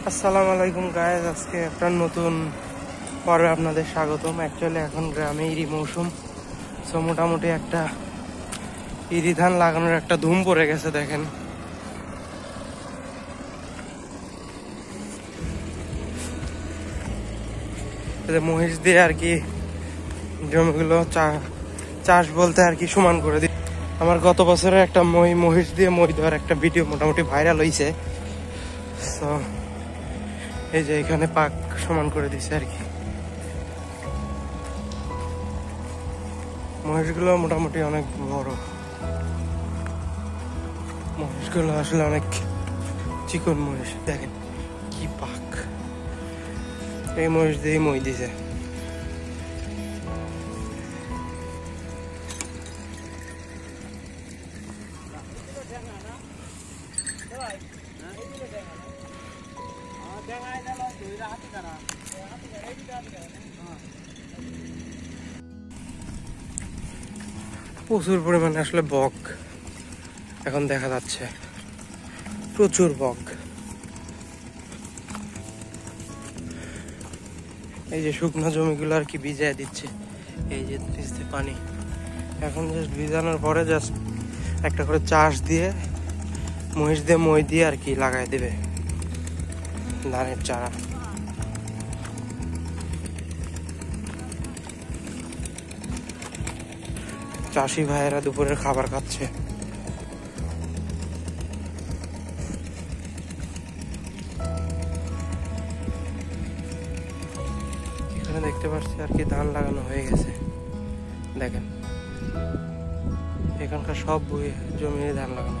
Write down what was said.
আসসালামু আলাইকুম গাইস, আজকে একটা নতুন পর্বে আপনাদের স্বাগতম। অ্যাকচুয়ালি এখন গ্রামে ইরি মৌসুম, সো মোটামুটি একটা ইরি ধান লাগানোর একটা ধুম পড়ে গেছে। দেখেন মহিষ দিয়ে আর কি জমিগুলো চাষ বলতে আর কি সমান করে দিই। আমার গত বছরে একটা মহিষ দিয়ে মই দেওয়ার একটা ভিডিও মোটামুটি ভাইরাল হয়েছে। তো এই যে এখানে পাক সমান করে দিছে আর কি। মহিষগুলো মোটামুটি অনেক বড়, মহিষগুলো আসলে অনেক চিকন মহিষ। দেখেন কি পাক, এই মহিষ দিয়ে মই দিছে। প্রচুর পরিমাণে আসলে বক এখন দেখা যাচ্ছে, প্রচুর বক। এই যে শুকনো জমিগুলো আর কি ভিজায় দিচ্ছে, এই যে নিচে পানি। এখন জাস্ট ভিজানোর পরে জাস্ট একটা করে চাষ দিয়ে মহিষ দিয়ে মই দিয়ে আর কি লাগাই দেবে ধানের চারা। চাষি ভাইয়েরা দুপুরের খাবার খাচ্ছে। এখানে দেখতে পাচ্ছি আর কি ধান লাগানো হয়ে গেছে। দেখেন এখানকার সব জমি ধান লাগানো